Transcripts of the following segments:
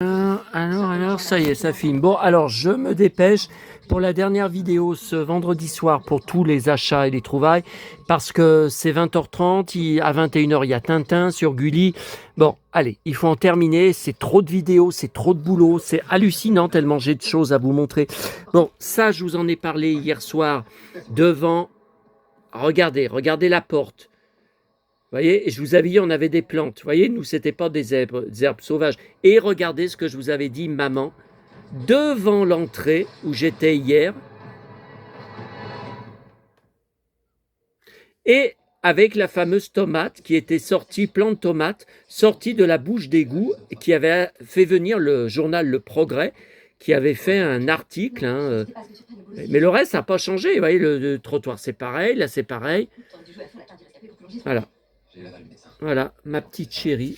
Alors, ça y est, ça filme. Bon, alors, je me dépêche pour la dernière vidéo ce vendredi soir pour tous les achats et les trouvailles, parce que c'est 20h30, à 21h, il y a Tintin sur Gulli. Bon, allez, il faut en terminer. C'est trop de vidéos, c'est trop de boulot, c'est hallucinant tellement j'ai de choses à vous montrer. Bon, ça, je vous en ai parlé hier soir devant. Regardez la porte. Vous voyez, et je vous avais dit, on avait des plantes. Vous voyez, nous, c'était pas des herbes sauvages. Et regardez ce que je vous avais dit, maman, devant l'entrée où j'étais hier. Et avec la fameuse tomate qui était sortie, plante tomate, sortie de la bouche d'égout, qui avait fait venir le journal Le Progrès, qui avait fait un article. Mais le reste, ça n'a pas changé. Vous voyez, le trottoir, c'est pareil. Là, c'est pareil. Voilà. Voilà, ma petite chérie.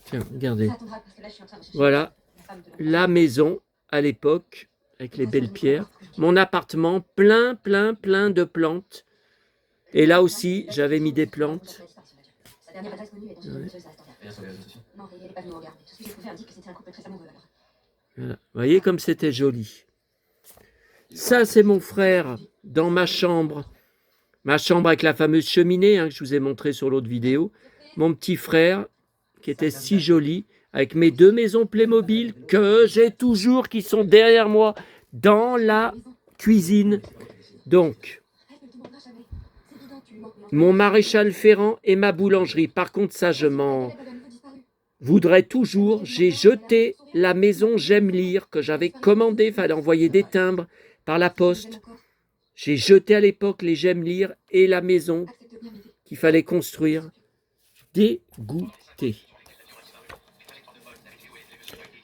Tiens, regardez. Voilà, la maison à l'époque, avec les belles pierres. Mon appartement, plein de plantes. Et là aussi, j'avais mis des plantes. Ouais. Voilà. Vous voyez comme c'était joli. Ça, c'est mon frère dans ma chambre. Ma chambre avec la fameuse cheminée que je vous ai montré sur l'autre vidéo. Mon petit frère, qui était si joli, avec mes deux maisons Playmobil que j'ai toujours, qui sont derrière moi, dans la cuisine. Donc, mon maréchal Ferrand et ma boulangerie. Par contre, ça, je m'en voudrais toujours. J'ai jeté la maison J'aime lire que j'avais commandée, il fallait envoyer des timbres par la poste. J'ai jeté à l'époque les J'aime lire et la maison qu'il fallait construire. Dégoûté.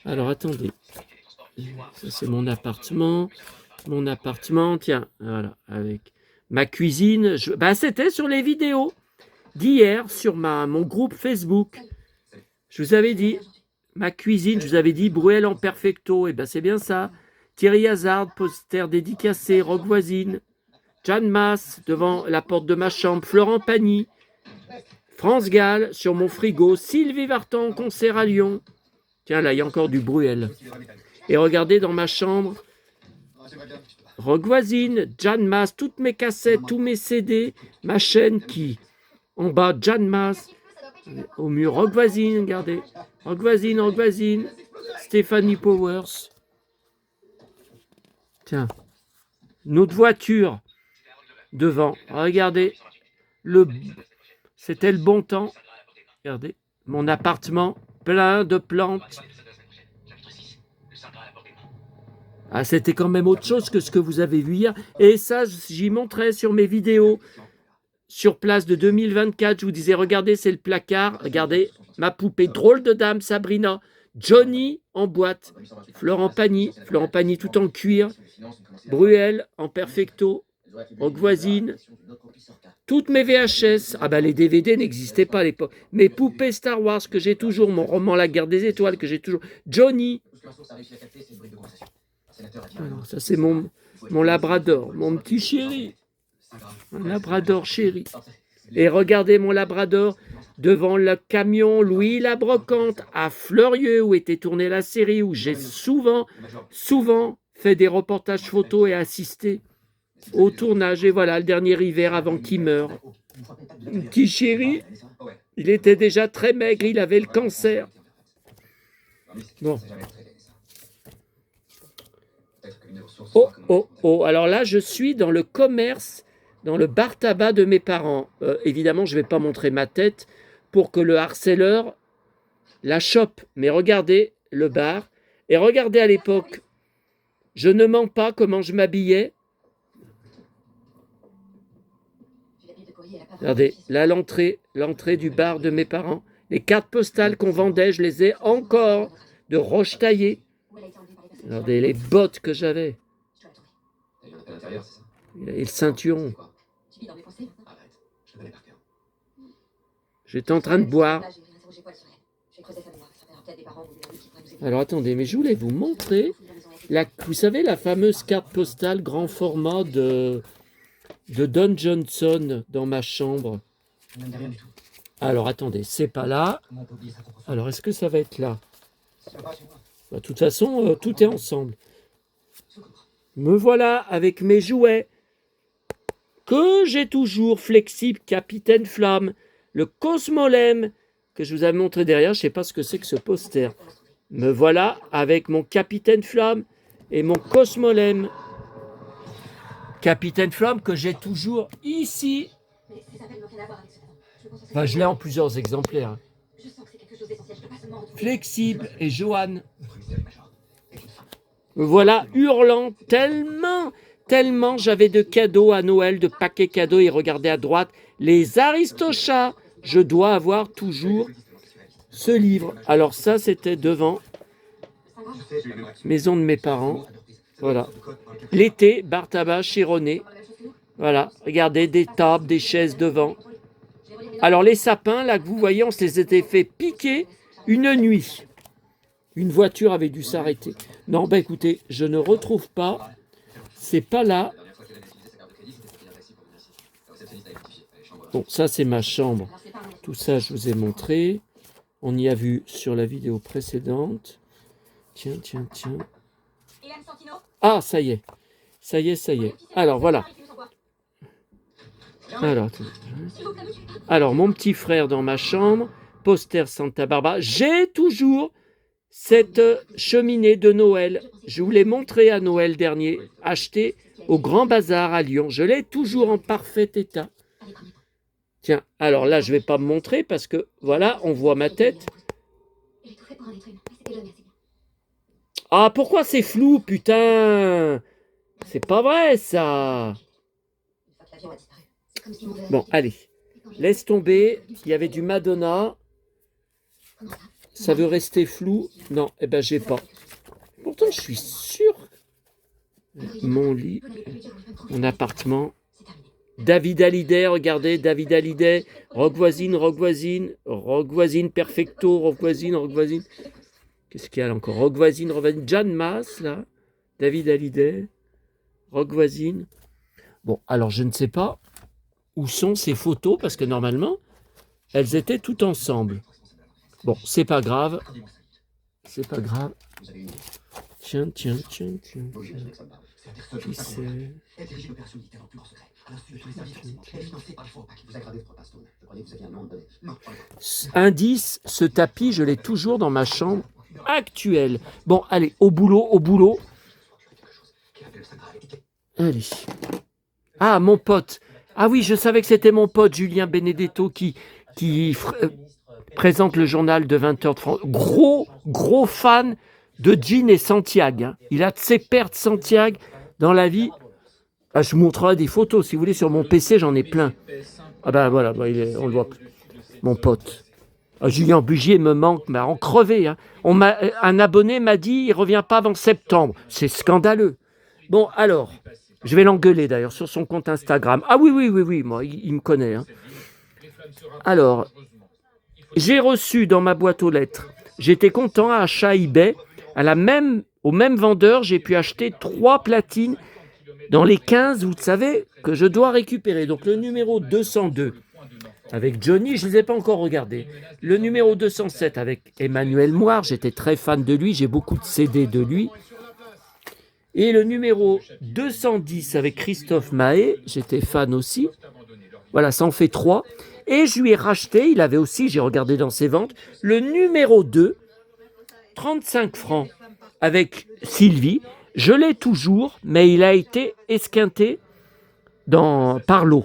Alors, attendez. Ça, c'est mon appartement. Mon appartement, tiens, voilà, avec ma cuisine. C'était sur les vidéos d'hier, sur mon groupe Facebook. Je vous avais dit, ma cuisine, je vous avais dit, Bruel en perfecto. Et c'est bien ça. Thierry Hazard, poster dédicacé, Rock voisine. Jeanne Masse, devant la porte de ma chambre. Florent Pagny. France Gall, sur mon frigo. Sylvie Vartan, concert à Lyon. Tiens, là, il y a encore du Bruel. Et regardez dans ma chambre, Rock voisine, Jeanne Masse, toutes mes cassettes, tous mes CD, ma chaîne qui, en bas, Jeanne Masse, au mur, Rock voisine, regardez, Rock voisine, Stéphanie Powers. Tiens, notre voiture devant, regardez, c'était le bon temps, regardez, mon appartement plein de plantes. Ah, c'était quand même autre chose que ce que vous avez vu hier. Et ça, j'y montrais sur mes vidéos. Sur place de 2024, je vous disais, regardez, c'est le placard. Regardez, ma poupée, drôle de dame, Sabrina. Johnny en boîte. Florent Pagny tout en cuir. Bruel en perfecto. Rock voisine. Toutes mes VHS. Les DVD n'existaient pas à l'époque. Mes poupées Star Wars que j'ai toujours. Mon roman La Guerre des Étoiles que j'ai toujours. Johnny. Alors, ça, c'est mon labrador, mon petit chéri. Un labrador chéri. Et regardez mon labrador devant le camion Louis la Brocante à Fleurieux où était tournée la série, où j'ai souvent fait des reportages photos et assisté au tournage. Et voilà, le dernier hiver avant qu'il meure. Mon petit chéri, il était déjà très maigre, il avait le cancer. Bon. Oh, alors là, je suis dans le commerce, dans le bar tabac de mes parents. Évidemment, je ne vais pas montrer ma tête pour que le harceleur la chope. Mais regardez le bar. Et regardez à l'époque, je ne mens pas comment je m'habillais. Regardez, là, l'entrée du bar de mes parents. Les cartes postales qu'on vendait, je les ai encore de roche taillée. Regardez les bottes que j'avais. Et le ceinturon. J'étais en train de boire. Alors attendez, mais je voulais vous montrer, vous savez, la fameuse carte postale grand format de Don Johnson dans ma chambre. Alors, attendez, c'est pas là. Alors, est-ce que ça va être là? De toute façon, tout est ensemble. Me voilà avec mes jouets que j'ai toujours, flexible, Capitaine Flamme, le Cosmolem que je vous avais montré derrière. Je ne sais pas ce que c'est que ce poster. Me voilà avec mon Capitaine Flamme et mon Cosmolem. Capitaine Flamme que j'ai toujours ici. Enfin, je l'ai en plusieurs exemplaires. Flexible et Johan. Me voilà hurlant tellement j'avais de cadeaux à Noël, de paquets cadeaux, et regardez à droite, les Aristochats. Je dois avoir toujours ce livre. Alors ça, c'était devant, maison de mes parents. Voilà. L'été, bar tabac, Chironnet. Voilà, regardez, des tables, des chaises devant. Alors les sapins, là que vous voyez, on se les était fait piquer une nuit. Une voiture avait dû s'arrêter. Non, ben écoutez, je ne retrouve pas. C'est pas là. Bon, ça c'est ma chambre. Tout ça, je vous ai montré. On y a vu sur la vidéo précédente. Tiens. Ah, ça y est. Ça y est. Alors, voilà. Alors, mon petit frère dans ma chambre. Poster Santa Barbara. J'ai toujours cette cheminée de Noël. Je vous l'ai montré à Noël dernier. Achetée au Grand Bazar à Lyon. Je l'ai toujours en parfait état. Tiens, alors là, je ne vais pas me montrer parce que, voilà, on voit ma tête. Ah, pourquoi c'est flou, putain? C'est pas vrai, ça. Bon, allez. Laisse tomber. Il y avait du Madonna. Ça veut rester flou? Non, eh ben, j'ai pas. Pourtant, je suis sûr. Mon lit, mon appartement. David Hallyday, regardez, David Hallyday. Rock voisine, perfecto, rock voisine. Qu'est-ce qu'il y a là encore? Rock voisine, Jeanne Masse, là. David Hallyday. Rock voisine. Bon, alors je ne sais pas où sont ces photos, parce que normalement, elles étaient toutes ensemble. Bon, c'est pas grave. Tiens. Qui c'est? Indice, ce tapis, je l'ai toujours dans ma chambre actuelle. Bon, allez, au boulot. Allez. Ah, mon pote. Ah oui, je savais que c'était mon pote Julien Benedetto qui présente le journal de 20h de France. Gros fan de Jean et Santiago. Hein. Il a de ses pertes Santiago dans la vie. Ah, je vous montrerai des photos, si vous voulez, sur mon PC, j'en ai plein. Ah ben voilà, on le voit plus. Mon pote. Ah, Julien Bugier me manque, m'a en crevé. Hein. Un abonné m'a dit, il ne revient pas avant septembre. C'est scandaleux. Bon, alors, je vais l'engueuler d'ailleurs sur son compte Instagram. Ah oui, moi, il me connaît. Hein. Alors, j'ai reçu dans ma boîte aux lettres, j'étais content, à achat eBay, au même vendeur, j'ai pu acheter 3 platines dans les 15, vous savez, que je dois récupérer. Donc le numéro 202 avec Johnny, je ne les ai pas encore regardés. Le numéro 207 avec Emmanuel Moire, j'étais très fan de lui, j'ai beaucoup de CD de lui. Et le numéro 210 avec Christophe Mahé, j'étais fan aussi. Voilà, ça en fait 3. Et je lui ai racheté, il avait aussi, j'ai regardé dans ses ventes, le numéro 2, 35 francs avec Sylvie. Je l'ai toujours, mais il a été esquinté par l'eau.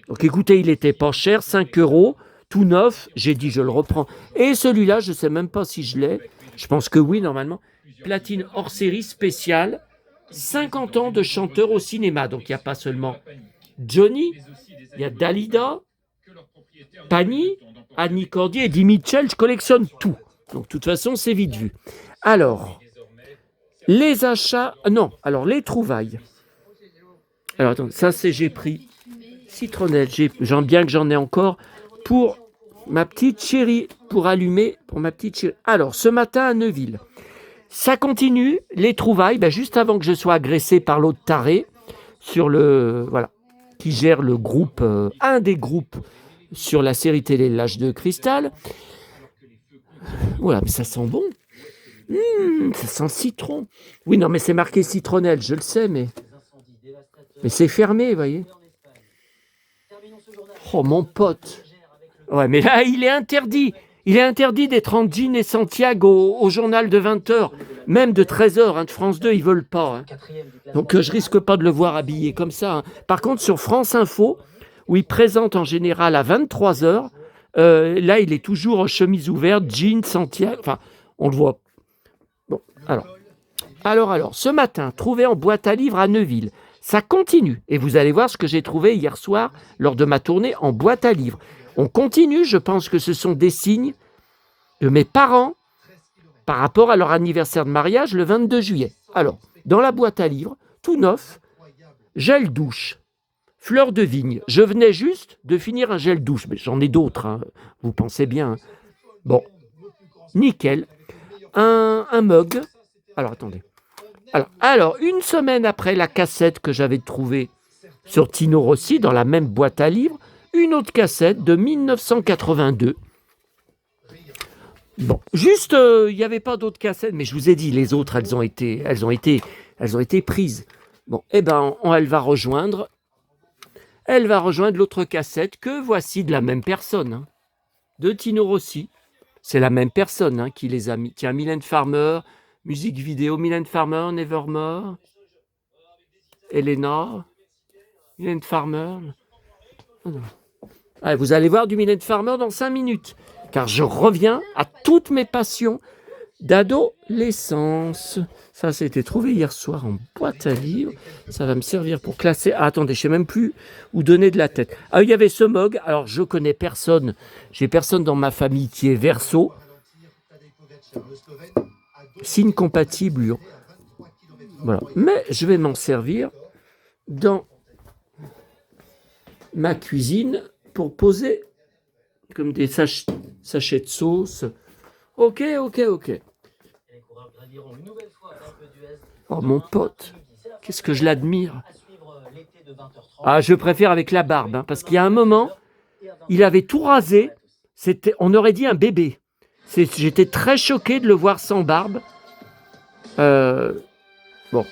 Donc écoutez, il n'était pas cher, 5 €, tout neuf. J'ai dit, je le reprends. Et celui-là, je ne sais même pas si je l'ai. Je pense que oui, normalement. Platine hors série spéciale, 50 ans de chanteur au cinéma. Donc il n'y a pas seulement Johnny, il y a Dalida, Pani, Annie Cordier et Eddie Mitchell. Je collectionne tout. Donc de toute façon, c'est vite vu. Alors... les achats, non, alors les trouvailles. Alors attends, ça c'est j'ai pris citronnelle, bien que j'en ai encore pour ma petite chérie, pour allumer pour ma petite chérie. Alors ce matin à Neuville, ça continue, les trouvailles, juste avant que je sois agressé par l'autre taré, qui gère le groupe, un des groupes sur la série télé L'Âge de Cristal. Voilà, mais ça sent bon. Ça sent citron. Oui, non, mais c'est marqué citronnelle, je le sais, mais c'est fermé, vous voyez. Oh, mon pote. Ouais, mais là, il est interdit. Il est interdit d'être en jean et Santiago au journal de 20h, même de 13h, hein, de France 2, ils veulent pas. Hein. Donc, je risque pas de le voir habillé comme ça. Hein. Par contre, sur France Info, où il présente en général à 23h, là, il est toujours en chemise ouverte, jean, Santiago, enfin, on le voit. Bon, alors, ce matin, trouvé en boîte à livres à Neuville, ça continue. Et vous allez voir ce que j'ai trouvé hier soir lors de ma tournée en boîte à livres. On continue, je pense que ce sont des signes de mes parents par rapport à leur anniversaire de mariage le 22 juillet. Alors, dans la boîte à livres, tout neuf, gel douche, fleur de vigne. Je venais juste de finir un gel douche, mais j'en ai d'autres, hein, vous pensez bien. Hein. Bon, nickel. Un mug. Alors, attendez. Alors, une semaine après la cassette que j'avais trouvée sur Tino Rossi, dans la même boîte à livres, une autre cassette de 1982. Bon, juste, il n'y avait pas d'autres cassettes, mais je vous ai dit, les autres, elles ont été prises. Bon, eh ben, elle va rejoindre l'autre cassette que voici de la même personne, hein, de Tino Rossi. C'est la même personne hein, qui les a mis. Tiens, Mylène Farmer, musique vidéo, Mylène Farmer, Nevermore, Elena, Mylène Farmer. Ah, vous allez voir du Mylène Farmer dans 5 minutes, car je reviens à toutes mes passions d'adolescence. Ça, c'était trouvé hier soir en boîte à livres. Ça va me servir pour classer. Ah, attendez, je ne sais même plus où donner de la tête. Ah, il y avait ce mug. Alors, je connais personne. J'ai personne dans ma famille qui est Verseau. Signe compatible, Lion. Voilà. Mais je vais m'en servir dans ma cuisine pour poser comme des sachets de sauce. Ok. Oh, mon pote, qu'est-ce que je l'admire. Ah, je préfère avec la barbe, hein, parce qu'il y a un moment, il avait tout rasé. On aurait dit un bébé. J'étais très choqué de le voir sans barbe. Bon.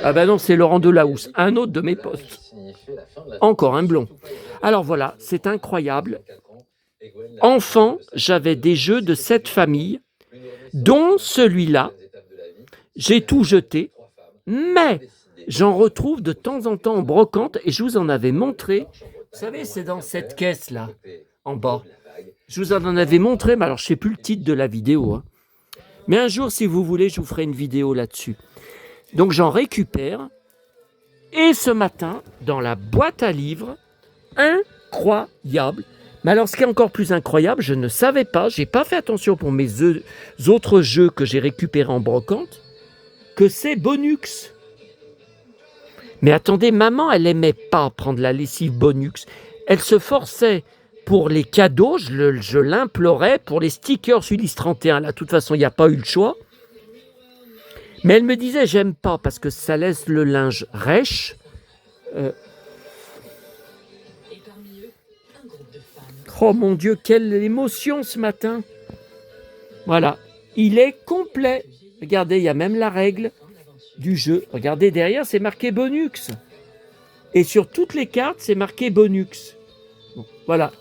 Ah ben non, c'est Laurent Delahousse, un autre de mes potes. Encore un blond. Alors voilà, c'est incroyable. Enfant, j'avais des jeux de cette famille, dont celui-là. J'ai tout jeté, mais j'en retrouve de temps en temps en brocante et je vous en avais montré. Vous savez, c'est dans cette caisse-là, en bas. Je vous en avais montré, mais alors je ne sais plus le titre de la vidéo. Hein. Mais un jour, si vous voulez, je vous ferai une vidéo là-dessus. Donc j'en récupère. Et ce matin, dans la boîte à livres, incroyable. Mais alors, ce qui est encore plus incroyable, je ne savais pas, je n'ai pas fait attention pour mes autres jeux que j'ai récupérés en brocante, que c'est Bonux. Mais attendez, maman, elle n'aimait pas prendre la lessive Bonux. Elle se forçait pour les cadeaux, je l'implorais, pour les stickers Ulysse 31. Là, de toute façon, il n'y a pas eu le choix. Mais elle me disait, j'aime pas, parce que ça laisse le linge rêche. Oh mon Dieu, quelle émotion ce matin. Voilà, il est complet. Regardez, il y a même la règle du jeu. Regardez, derrière, c'est marqué Bonux. Et sur toutes les cartes, c'est marqué Bonux. Bon, voilà.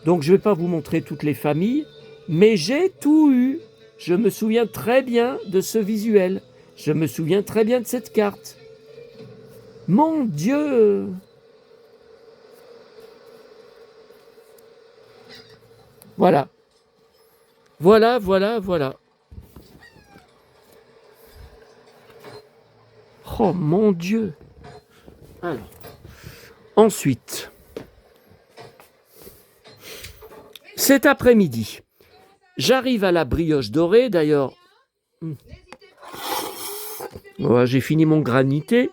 Donc, je ne vais pas vous montrer toutes les familles, mais j'ai tout eu. Je me souviens très bien de ce visuel. Je me souviens très bien de cette carte. Mon Dieu! Voilà. Voilà. Oh mon Dieu. Alors. Ensuite, cet après-midi, j'arrive à la brioche dorée. D'ailleurs, ouais, j'ai fini mon granité.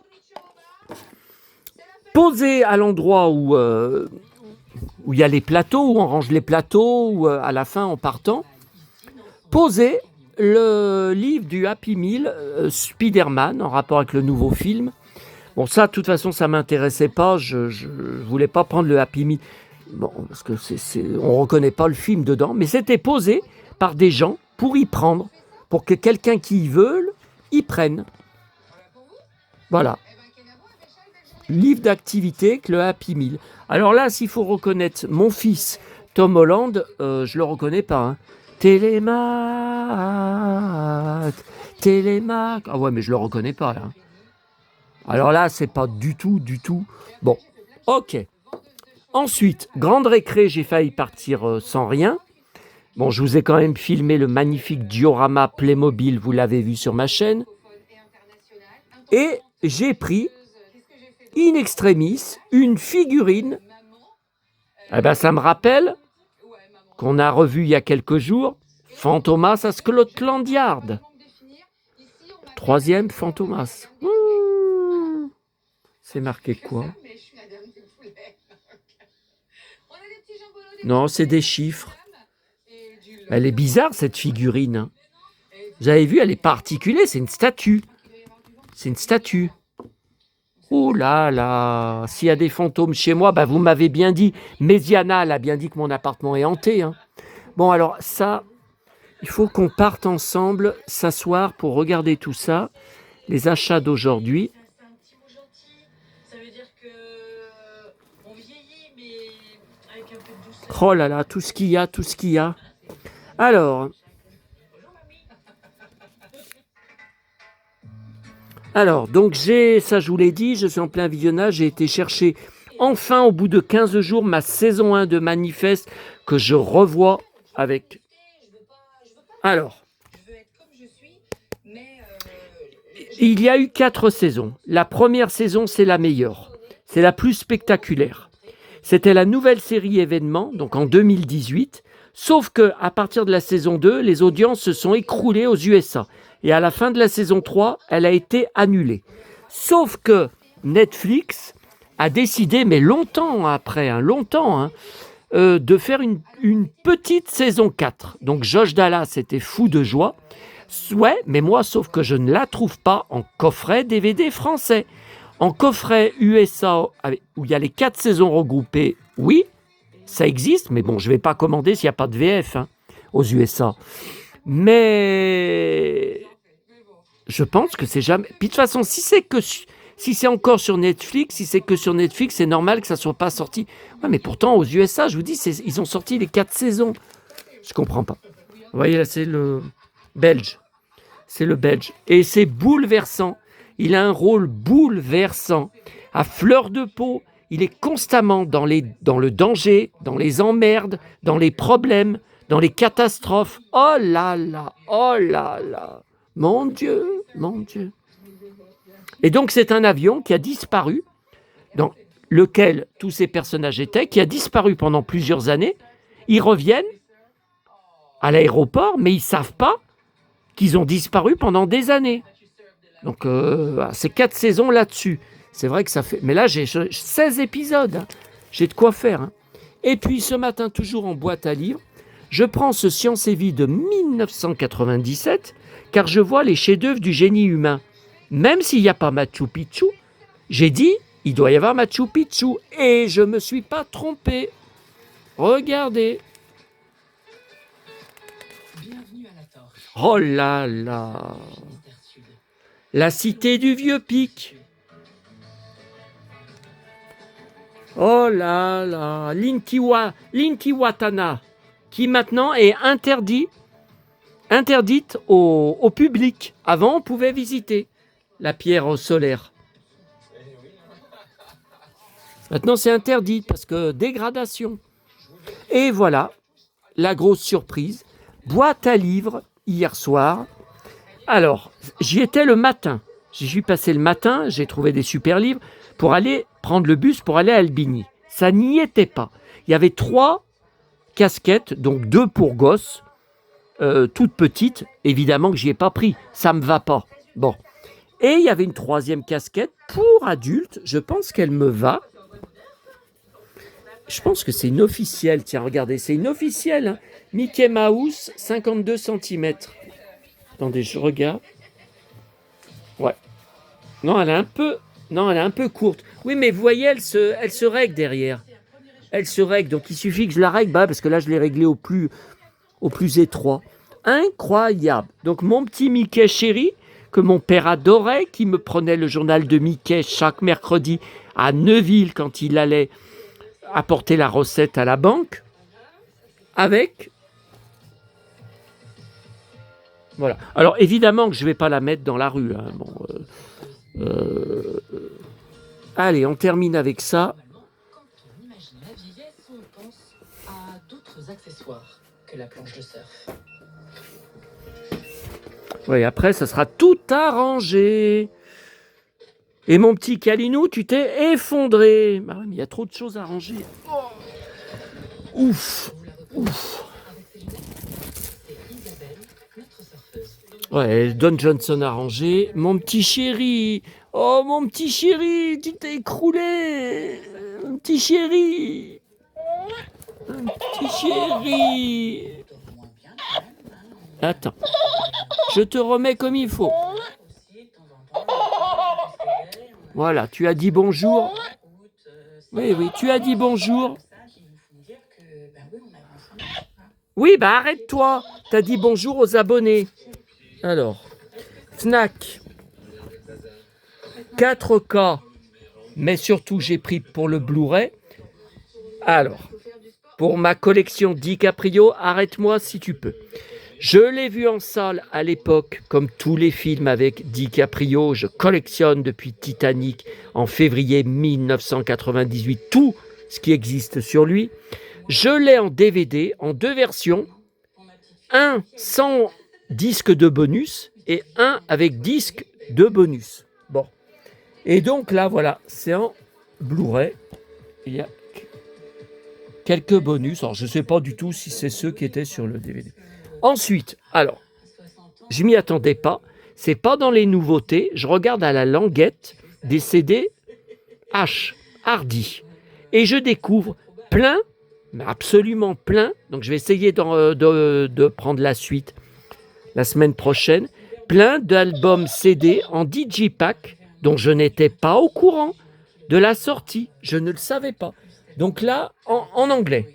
Posé à l'endroit où il y a les plateaux, où on range les plateaux, ou à la fin en partant, poser le livre du Happy Meal Spider-Man en rapport avec le nouveau film. Bon, ça, de toute façon, ça ne m'intéressait pas. Je ne voulais pas prendre le Happy Meal. Bon, parce que on ne reconnaît pas le film dedans, mais c'était posé par des gens pour y prendre, pour que quelqu'un qui y veut, y prenne. Voilà. Livre d'activité avec le Happy Meal. Alors là, s'il faut reconnaître mon fils Tom Holland, je le reconnais pas. Hein. Télémac. Ah ouais, mais je le reconnais pas là. Alors là, c'est pas du tout. Bon, ok. Ensuite, grande récré, j'ai failli partir sans rien. Bon, je vous ai quand même filmé le magnifique diorama Playmobil, vous l'avez vu sur ma chaîne. Et j'ai pris in extremis une figurine. Eh ben, ça me rappelle qu'on a revu il y a quelques jours Fantomas à Scotland Yard. Troisième Fantomas. C'est marqué quoi? Non, c'est des chiffres. Elle est bizarre cette figurine. Hein. Vous avez vu, elle est pas articulée, c'est une statue. C'est une statue. Oh là là, s'il y a des fantômes chez moi, bah vous m'avez bien dit. Méziana, elle a bien dit que mon appartement est hanté. Hein. Bon, alors ça, il faut qu'on parte ensemble s'asseoir pour regarder tout ça. Les achats d'aujourd'hui. Oh là là, tout ce qu'il y a. Alors, donc ça je vous l'ai dit, je suis en plein visionnage, j'ai été chercher enfin au bout de 15 jours ma saison 1 de Manifeste que je revois avec. Alors, il y a eu 4 saisons. La première saison, c'est la meilleure. C'est la plus spectaculaire. C'était la nouvelle série événement, donc en 2018. Sauf qu'à partir de la saison 2, les audiences se sont écroulées aux USA. Et à la fin de la saison 3, elle a été annulée. Sauf que Netflix a décidé, mais longtemps après, de faire une petite saison 4. Donc Josh Dallas était fou de joie. Ouais, mais moi, sauf que je ne la trouve pas en coffret DVD français. En coffret USA, où il y a les 4 saisons regroupées, oui, ça existe, mais bon, je ne vais pas commander s'il n'y a pas de VF aux USA. Mais je pense que c'est jamais. Puis de toute façon, si c'est encore sur Netflix, c'est normal que ça ne soit pas sorti. Ouais, mais pourtant, aux USA, je vous dis, ils ont sorti les 4 saisons. Je ne comprends pas. Vous voyez, là, c'est le Belge. Et c'est bouleversant. Il a un rôle bouleversant. À fleur de peau, il est constamment dans le danger, dans les emmerdes, dans les problèmes, dans les catastrophes. Oh là là. Mon Dieu. Et donc, c'est un avion qui a disparu, dans lequel tous ces personnages étaient, qui a disparu pendant plusieurs années. Ils reviennent à l'aéroport, mais ils ne savent pas qu'ils ont disparu pendant des années. Donc, c'est 4 saisons là-dessus. C'est vrai que ça fait... Mais là, j'ai 16 épisodes. Hein. J'ai de quoi faire. Hein. Et puis, ce matin, toujours en boîte à livres, je prends ce Science et Vie de 1997, car je vois les chefs-d'œuvre du génie humain. Même s'il n'y a pas Machu Picchu, j'ai dit, il doit y avoir Machu Picchu. Et je ne me suis pas trompé. Regardez. Oh là là. La cité du vieux pic. Oh là là. L'Intihuatana, qui maintenant est interdite au public. Avant, on pouvait visiter la pierre solaire. Maintenant, c'est interdit parce que dégradation. Et voilà, la grosse surprise. Boîte à livres hier soir. Alors, j'y étais le matin. J'y suis passé le matin, j'ai trouvé des super livres pour aller prendre le bus pour aller à Albigny. Ça n'y était pas. Il y avait 3 casquettes, donc 2 pour gosses, toutes petites. Évidemment que j'y ai pas pris. Ça me va pas. Bon. Et il y avait une 3e casquette pour adultes. Je pense qu'elle me va. Je pense que c'est une officielle. Tiens, regardez, c'est une officielle. Hein. Mickey Mouse, 52 cm. Attendez, je regarde. Ouais. Non, elle est un peu courte. Oui, mais vous voyez, elle se règle derrière. elle se règle. Donc il suffit que je la règle, parce que là je l'ai réglée au plus étroit. Incroyable. Donc mon petit Mickey chéri, que mon père adorait, qui me prenait le journal de Mickey chaque mercredi à Neuville quand il allait apporter la recette à la banque, avec... Voilà. Alors évidemment que je ne vais pas la mettre dans la rue. Hein. Bon, allez, on termine avec ça. Quand on imagine la vieillesse, on pense à d'autres accessoires que la planche de surf. Oui, après, ça sera tout arrangé. Et mon petit Calinou, tu t'es effondré. Bah ouais, mais il y a trop de choses à ranger. Oh. Ouf. Ouf. Ouais, Don Johnson a rangé. Mon petit chéri. Oh, mon petit chéri, tu t'es écroulé. Mon petit chéri. Mon petit chéri. Attends. Je te remets comme il faut. Voilà, tu as dit bonjour. Oui, oui, tu as dit bonjour. Oui, bah arrête-toi. T'as dit bonjour aux abonnés. Alors, Fnac, 4K, mais surtout j'ai pris pour le Blu-ray. Alors, pour ma collection DiCaprio, arrête-moi si tu peux. Je l'ai vu en salle à l'époque, comme tous les films avec DiCaprio. Je collectionne depuis Titanic en février 1998 tout ce qui existe sur lui. Je l'ai en DVD en 2 versions, un sans disque de bonus et un avec disque de bonus. Bon. Et donc là, voilà, c'est en Blu-ray. Il y a quelques bonus. Alors, je ne sais pas du tout si c'est ceux qui étaient sur le DVD. Ensuite, alors, je m'y attendais pas. C'est pas dans les nouveautés. Je regarde à la languette des CD H, Hardy. Et je découvre plein, mais absolument plein. Donc, je vais essayer de prendre la suite la semaine prochaine. Plein d'albums CD en digipack dont je n'étais pas au courant de la sortie. Je ne le savais pas. Donc là, en anglais.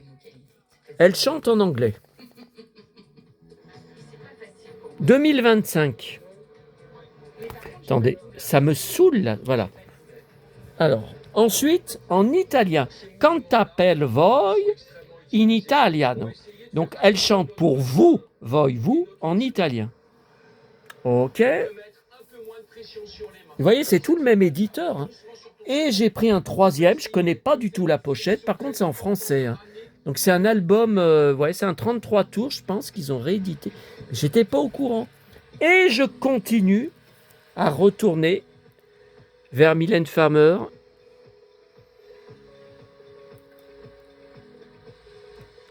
Elle chante en anglais. 2025. Attendez, ça me saoule là. Voilà. Alors, ensuite, en italien. Cantapelle voi in italiano. Donc, elle chante pour vous, voi, vous, en italien. Ok. Vous voyez, c'est tout le même éditeur. Hein. Et j'ai pris un 3e. Je ne connais pas du tout la pochette. Par contre, c'est en français. Hein. Donc, c'est un album, c'est un 33 tours, je pense, qu'ils ont réédité. J'étais pas au courant. Et je continue à retourner vers Mylène Farmer.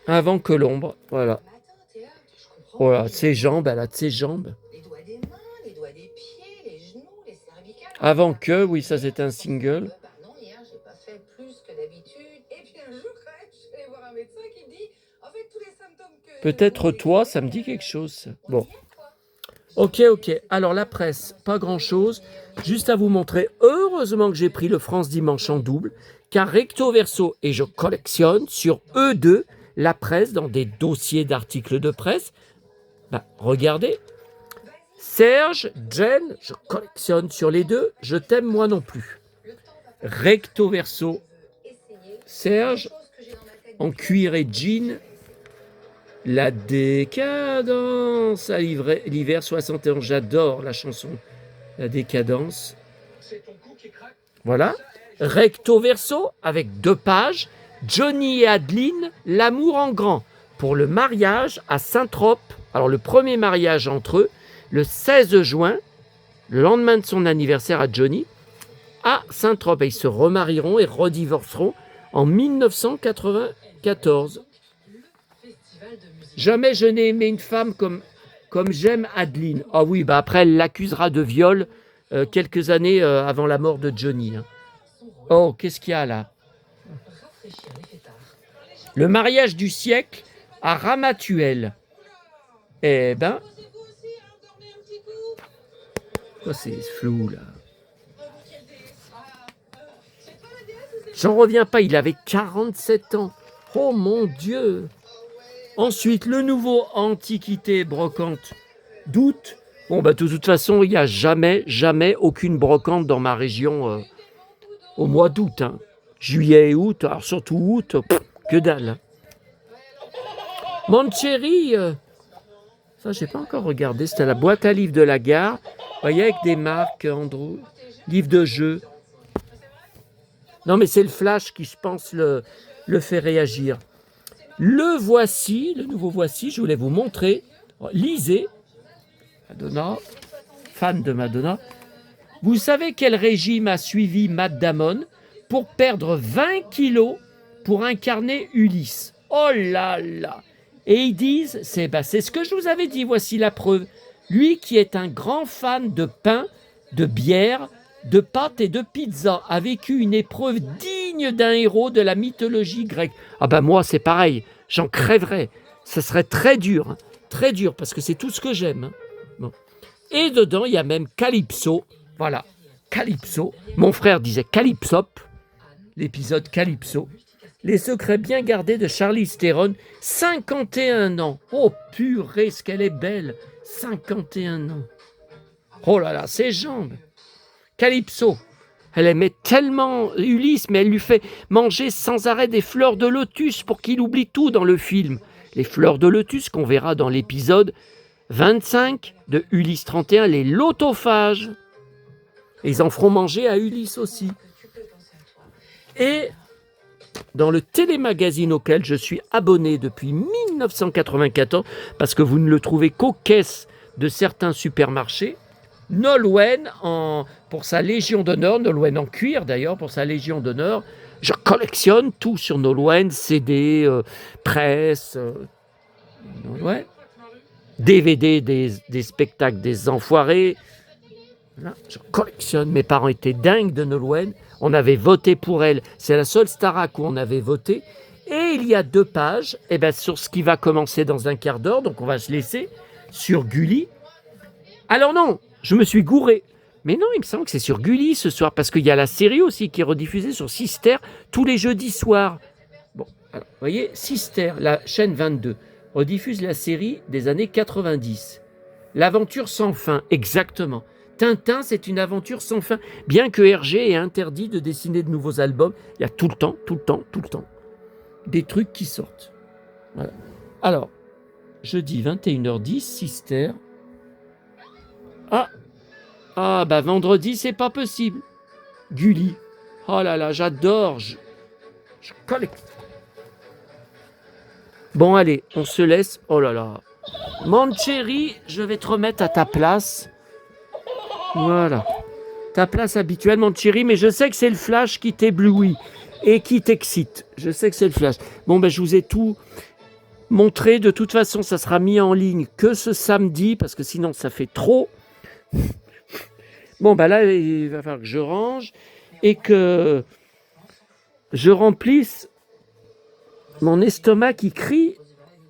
Avant que l'ombre, voilà. Voilà, ses jambes, elle a de ses jambes. Les doigts des mains, les doigts des pieds, les genoux, les cervicales. Avant que, oui, ça c'est un single. Non, hier, j'ai pas fait plus que d'habitude. Et puis un jour, quand même, je suis allée voir un médecin qui me dit, en fait, tous les symptômes que... Peut-être toi, ça me dit quelque chose. Bon. Ok. Alors la presse, pas grand-chose. Juste à vous montrer, heureusement que j'ai pris le France Dimanche en double, car recto verso, et je collectionne sur E2 la presse dans des dossiers d'articles de presse. Regardez. Serge, Jen, je collectionne sur les deux. Je t'aime moi non plus. Recto verso, Serge, en cuir et jean. La décadence à l'hiver 71. J'adore la chanson. La décadence. Voilà. Recto verso avec 2 pages. Johnny et Adeline, l'amour en grand. Pour le mariage à Saint-Trope. Alors le premier mariage entre eux, le 16 juin, le lendemain de son anniversaire à Johnny, à Saint-Trope. Et ils se remarieront et redivorceront en 1994. Jamais je n'ai aimé une femme comme j'aime Adeline. Ah oui, après elle l'accusera de viol quelques années avant la mort de Johnny. Hein. Oh, qu'est-ce qu'il y a là? Le mariage du siècle à Ramatuelle. Eh ben... Quoi c'est flou là? J'en reviens pas, il avait 47 ans. Oh mon Dieu! Ensuite, le nouveau Antiquité brocante d'août. Bon, bah, de toute façon, il n'y a jamais aucune brocante dans ma région au mois d'août. Hein. Juillet et août, alors surtout août, que dalle. Moncherry, ça, j'ai pas encore regardé. C'était la boîte à livres de la gare. Vous voyez, avec des marques, Andrew, livres de jeux. Non, mais c'est le flash qui, je pense, le fait réagir. Le voici, le nouveau voici, je voulais vous montrer. Lisez, Madonna, fan de Madonna. Vous savez quel régime a suivi Matt Damon pour perdre 20 kilos pour incarner Ulysse? Oh là là! Et ils disent, c'est ce que je vous avais dit, voici la preuve. Lui qui est un grand fan de pain, de bière, de pâtes et de pizza, a vécu une épreuve digne d'un héros de la mythologie grecque. Ah ben moi c'est pareil, j'en crèverais. Ce serait très dur, parce que c'est tout ce que j'aime. Hein. Bon. Et dedans il y a même Calypso, voilà, Calypso. Mon frère disait Calypsop, l'épisode Calypso. Les secrets bien gardés de Charlize Theron, 51 ans. Oh purée, ce qu'elle est belle, 51 ans. Oh là là, ses jambes. Calypso, elle aimait tellement Ulysse, mais elle lui fait manger sans arrêt des fleurs de lotus pour qu'il oublie tout dans le film. Les fleurs de lotus qu'on verra dans l'épisode 25 de Ulysse 31, les lotophages. Et ils en feront manger à Ulysse aussi. Et dans le télémagazine auquel je suis abonné depuis 1994, parce que vous ne le trouvez qu'aux caisses de certains supermarchés, Nolwenn, pour sa Légion d'honneur, Nolwenn en cuir d'ailleurs, pour sa Légion d'honneur, je collectionne tout sur Nolwenn, CD, presse, Nolwenn, DVD des spectacles des Enfoirés. Là, je collectionne, mes parents étaient dingues de Nolwenn, on avait voté pour elle, c'est la seule Starac où on avait voté, et il y a 2 pages, sur ce qui va commencer dans un quart d'heure, donc on va se laisser, sur Gulli. Alors non, je me suis gouré. Mais non, il me semble que c'est sur Gulli ce soir, parce qu'il y a la série aussi qui est rediffusée sur Sister tous les jeudis soirs. Bon, alors, vous voyez, Sister, la chaîne 22, rediffuse la série des années 90. L'aventure sans fin, exactement. Tintin, c'est une aventure sans fin. Bien que Hergé ait interdit de dessiner de nouveaux albums, il y a tout le temps, des trucs qui sortent. Voilà. Alors, jeudi 21h10, Sister. Bah vendredi, c'est pas possible. Gulli. Oh là là, j'adore. Je collecte. Bon, allez, on se laisse. Oh là là. Moncherry, je vais te remettre à ta place. Voilà. Ta place habituelle, Moncherry, mais je sais que c'est le flash qui t'éblouit et qui t'excite. Je sais que c'est le flash. Bon, ben, je vous ai tout montré. De toute façon, ça sera mis en ligne que ce samedi, parce que sinon, ça fait trop. Bon, ben là, il va falloir que je range et que je remplisse mon estomac qui crie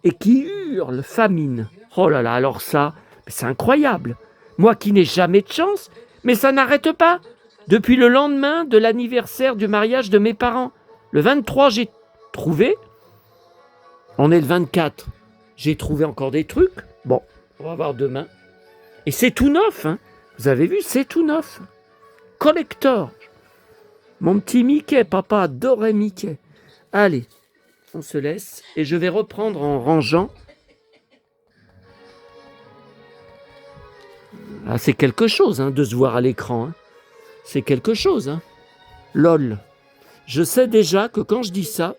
et qui hurle famine. Oh là là, alors ça, c'est incroyable. Moi qui n'ai jamais de chance, mais ça n'arrête pas. Depuis le lendemain de l'anniversaire du mariage de mes parents. Le 23, j'ai trouvé. On est le 24. J'ai trouvé encore des trucs. Bon, on va voir demain. Et c'est tout neuf, hein. Vous avez vu, c'est tout neuf. Collector. Mon petit Mickey, papa adorait Mickey. Allez, on se laisse et je vais reprendre en rangeant. Ah, c'est quelque chose hein, de se voir à l'écran. Hein. C'est quelque chose. Hein. Lol. Je sais déjà que quand je dis ça,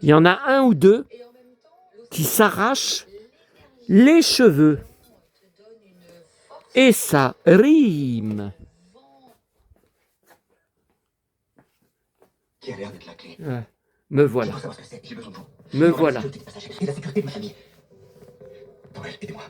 il y en a un ou deux qui s'arrachent les cheveux. Et ça rime. Qui a l'air d'être la clé. Ouais. Me voilà. J'ai besoin de vous. Me voilà. La sécurité de ma famille. Noël, aidez-moi.